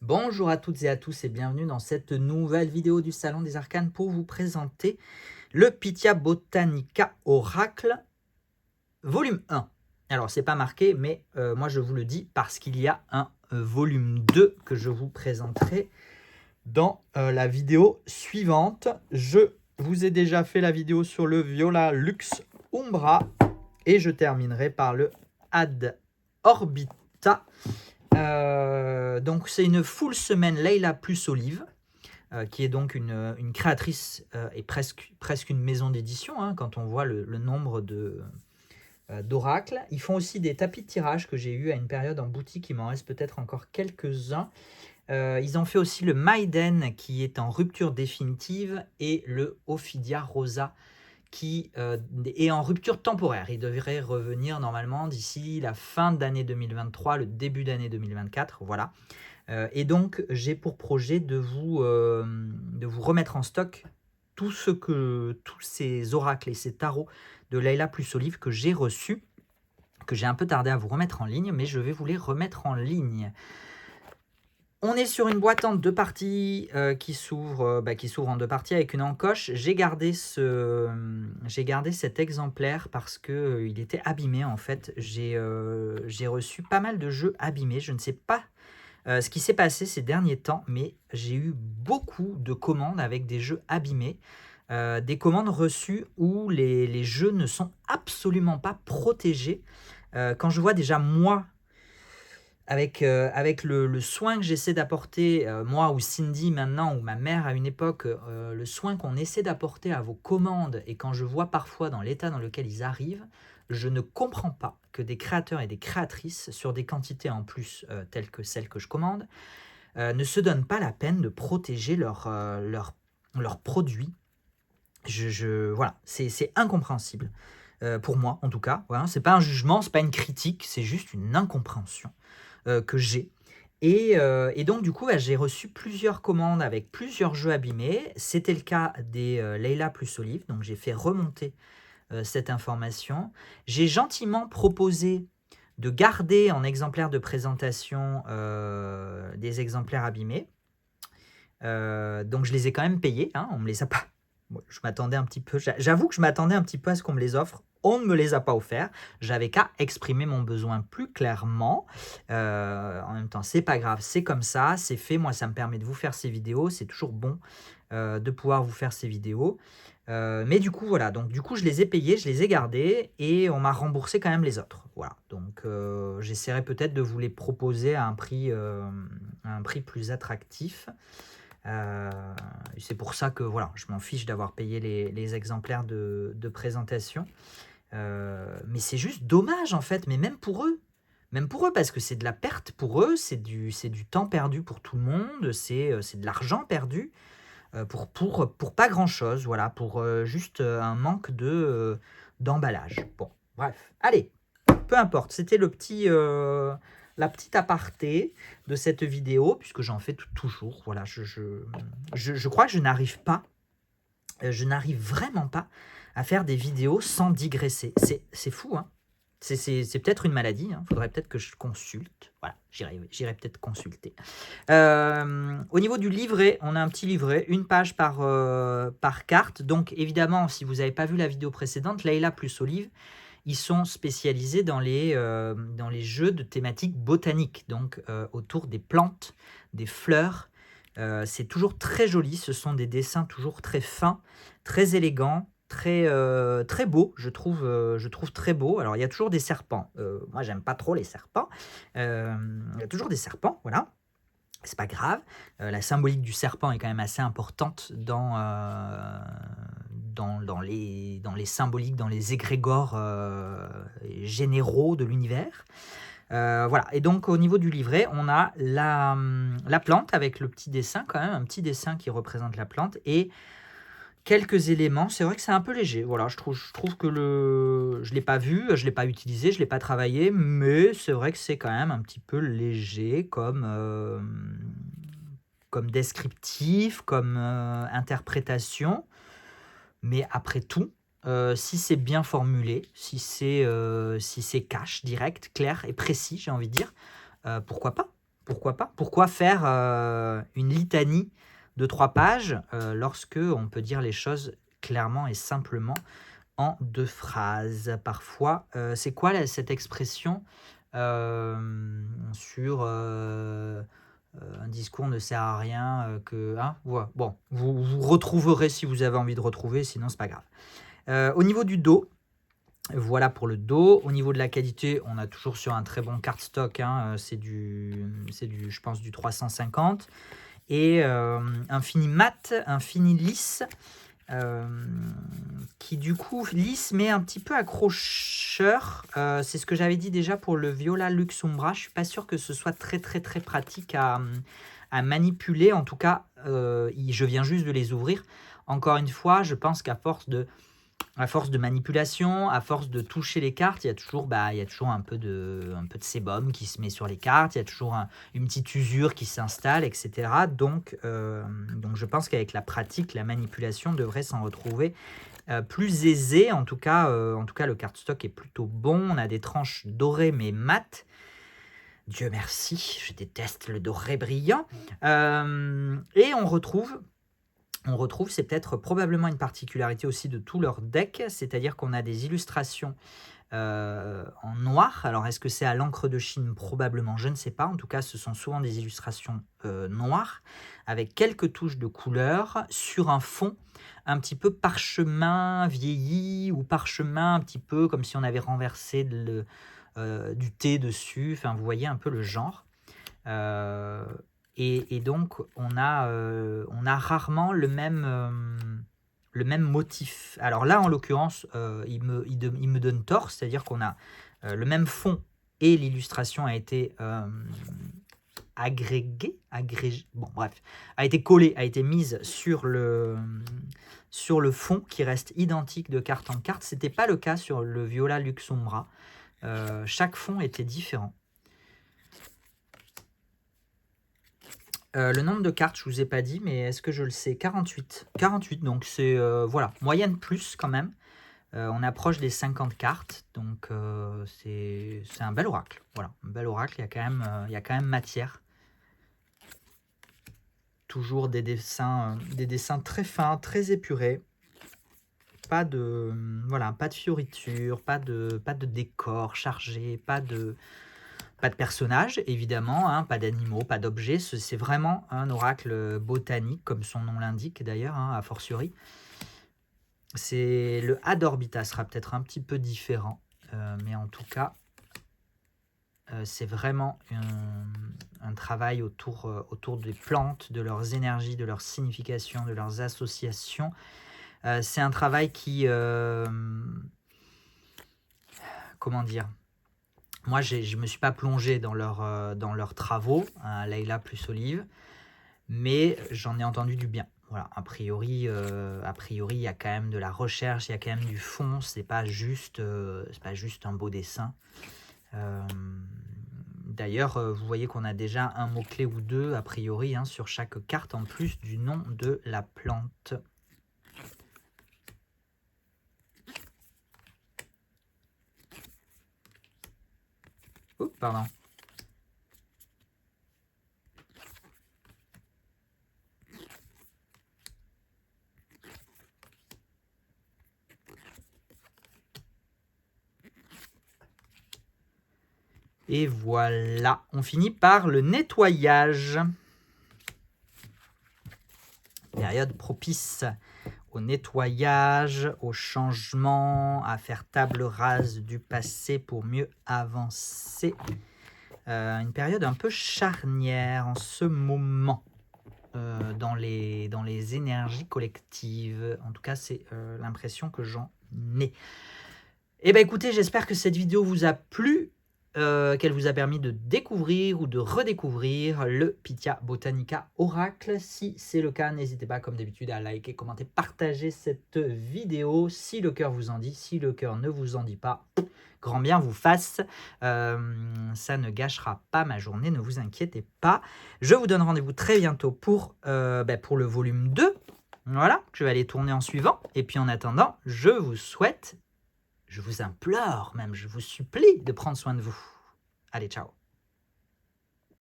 Bonjour à toutes et à tous et bienvenue dans cette nouvelle vidéo du Salon des Arcanes pour vous présenter le Pythia Botanica Oracle volume 1. Alors c'est pas marqué mais moi je vous le dis parce qu'il y a un volume 2 que je vous présenterai dans la vidéo suivante. Je vous ai déjà fait la vidéo sur le Viola Lux Umbra et je terminerai par le Ad Orbita. Donc c'est une full semaine Leila plus Olive, qui est donc une créatrice et presque une maison d'édition, hein, quand on voit le nombre d'oracles. Ils font aussi des tapis de tirage que j'ai eu à une période en boutique, il m'en reste peut-être encore quelques-uns. Ils ont fait aussi le Maiden qui est en rupture définitive et le Ophidia Rosa qui est en rupture temporaire. Il devrait revenir normalement d'ici la fin d'année 2023, le début d'année 2024, voilà. Et donc, j'ai pour projet de vous remettre en stock tous ces oracles et ces tarots de Leila plus Olive que j'ai reçus, que j'ai un peu tardé à vous remettre en ligne, mais je vais vous les remettre en ligne. On est sur une boîte en deux parties qui s'ouvre en deux parties avec une encoche. J'ai gardé cet exemplaire parce que il était abîmé en fait. J'ai reçu pas mal de jeux abîmés. Je ne sais pas ce qui s'est passé ces derniers temps, mais j'ai eu beaucoup de commandes avec des jeux abîmés. Des commandes reçues où les jeux ne sont absolument pas protégés. Quand je vois déjà moi avec le soin que j'essaie d'apporter, moi ou Cindy maintenant, ou ma mère à une époque, le soin qu'on essaie d'apporter à vos commandes, et quand je vois parfois dans l'état dans lequel ils arrivent, je ne comprends pas que des créateurs et des créatrices, sur des quantités en plus telles que celles que je commande, ne se donnent pas la peine de protéger leurs produits. Voilà, c'est incompréhensible. Pour moi, en tout cas. Voilà, c'est pas un jugement, c'est pas une critique, c'est juste une incompréhension que j'ai. Et donc, du coup, j'ai reçu plusieurs commandes avec plusieurs jeux abîmés. C'était le cas des Leila plus Olive, donc j'ai fait remonter cette information. J'ai gentiment proposé de garder en exemplaire de présentation des exemplaires abîmés. Donc, je les ai quand même payés, hein, on me les a pas. Je m'attendais un petit peu, j'avoue que je m'attendais un petit peu à ce qu'on me les offre. On ne me les a pas offerts. J'avais qu'à exprimer mon besoin plus clairement. En même temps, c'est pas grave, c'est comme ça, c'est fait. Moi, ça me permet de vous faire ces vidéos. C'est toujours bon de pouvoir vous faire ces vidéos. Mais du coup, voilà. Donc, du coup, je les ai payés, je les ai gardés et on m'a remboursé quand même les autres. Voilà. Donc, j'essaierai peut-être de vous les proposer à un prix plus attractif. C'est pour ça que voilà, je m'en fiche d'avoir payé les exemplaires de présentation. Mais c'est juste dommage en fait, mais même pour eux, parce que c'est de la perte pour eux, c'est du temps perdu pour tout le monde, c'est de l'argent perdu pour pas grand chose, voilà, pour juste un manque d'emballage. Bon, bref, allez, peu importe, c'était la petite aparté de cette vidéo, puisque j'en fais toujours. Voilà, je crois que je n'arrive vraiment pas à faire des vidéos sans digresser. C'est fou, hein. C'est peut-être une maladie, il faudrait peut-être que je consulte. Voilà, j'irai peut-être consulter. Au niveau du livret, on a un petit livret, une page par carte. Donc évidemment, si vous n'avez pas vu la vidéo précédente, Leila plus Olive, ils sont spécialisés dans les jeux de thématique botanique, donc autour des plantes, des fleurs. C'est toujours très joli, ce sont des dessins toujours très fins, très élégants, très beaux, je trouve très beau. Alors il y a toujours des serpents, moi j'aime pas trop les serpents, il y a toujours des serpents, voilà. C'est pas grave, la symbolique du serpent est quand même assez importante dans les symboliques, dans les égrégores généraux de l'univers. Voilà, et donc au niveau du livret, on a la plante avec le petit dessin quand même, un petit dessin qui représente la plante, et quelques éléments. C'est vrai que c'est un peu léger, voilà, je trouve que je ne l'ai pas vu, je ne l'ai pas utilisé, je ne l'ai pas travaillé, mais c'est vrai que c'est quand même un petit peu léger comme descriptif, comme interprétation. Mais après tout, si c'est bien formulé, si c'est cash, direct, clair et précis, j'ai envie de dire, pourquoi pas? Pourquoi pas? Pourquoi faire une litanie de 3 pages lorsque on peut dire les choses clairement et simplement en 2 phrases? Parfois, c'est quoi cette expression sur un discours ne sert à rien, que hein? Voi bon, vous retrouverez si vous avez envie de retrouver, sinon c'est pas grave. Au niveau du dos, voilà pour le dos. Au niveau de la qualité, on a toujours sur un très bon cardstock, hein, c'est du je pense du 350 et un fini mat, un fini lisse, qui du coup lisse mais un petit peu accrocheur. C'est ce que j'avais dit déjà pour le Viola Luxe Umbra. Je suis pas sûr que ce soit très pratique à manipuler. En tout cas, je viens juste de les ouvrir. Encore une fois, je pense qu'à force de manipulation, à force de toucher les cartes, il y a toujours un peu de sébum qui se met sur les cartes, il y a toujours une petite usure qui s'installe, etc. Donc je pense qu'avec la pratique, la manipulation devrait s'en retrouver plus aisée. En tout cas, le cardstock est plutôt bon. On a des tranches dorées mais mates. Dieu merci, je déteste le doré brillant. Et on retrouve, c'est peut-être probablement une particularité aussi de tout leur deck, c'est-à-dire qu'on a des illustrations en noir. Alors, est-ce que c'est à l'encre de Chine? Probablement, je ne sais pas. En tout cas, ce sont souvent des illustrations noires, avec quelques touches de couleur, sur un fond un petit peu parchemin vieilli, ou parchemin un petit peu comme si on avait renversé du thé dessus. Enfin, vous voyez un peu le genre. Et donc, on a rarement le même motif. Alors là, en l'occurrence, il me donne tort, c'est-à-dire qu'on a le même fond et l'illustration a été agrégée, bon bref, a été collée, a été mise sur le fond qui reste identique de carte en carte. Ce n'était pas le cas sur le Viola Luxe Umbra. Chaque fond était différent. Le nombre de cartes, je ne vous ai pas dit, mais est-ce que je le sais? 48. 48, donc c'est voilà, moyenne plus quand même. On approche des 50 cartes, donc c'est un bel oracle. Voilà, un bel oracle, il y a quand même matière. Toujours des dessins très fins, très épurés. Pas de fioritures, pas de décor chargé, pas de personnages, évidemment, hein, pas d'animaux, pas d'objets. C'est vraiment un oracle botanique, comme son nom l'indique d'ailleurs, hein, a fortiori. Le Adorbita sera peut-être un petit peu différent, mais en tout cas, c'est vraiment un travail autour des plantes, de leurs énergies, de leurs significations, de leurs associations. C'est un travail qui... comment dire? Moi, je ne me suis pas plongé dans leurs travaux, hein, Leila plus Olive, mais j'en ai entendu du bien. Voilà, a priori, il y a quand même de la recherche, il y a quand même du fond, c'est pas juste un beau dessin. D'ailleurs, vous voyez qu'on a déjà un mot-clé ou deux, a priori, hein, sur chaque carte, en plus du nom de la plante. Oups, pardon. Et voilà, on finit par le nettoyage. Période propice au nettoyage, au changement, à faire table rase du passé pour mieux avancer. Une période un peu charnière en ce moment dans les énergies collectives. En tout cas, c'est l'impression que j'en ai. Eh bien, écoutez, j'espère que cette vidéo vous a plu. Qu'elle vous a permis de découvrir ou de redécouvrir le Pythia Botanica Oracle. Si c'est le cas, n'hésitez pas comme d'habitude à liker, commenter, partager cette vidéo si le cœur vous en dit. Si le cœur ne vous en dit pas, grand bien vous fasse. Ça ne gâchera pas ma journée, ne vous inquiétez pas. Je vous donne rendez-vous très bientôt pour le volume 2. Voilà, je vais aller tourner en suivant. Et puis en attendant, je vous souhaite... Je vous implore même, je vous supplie de prendre soin de vous. Allez, ciao.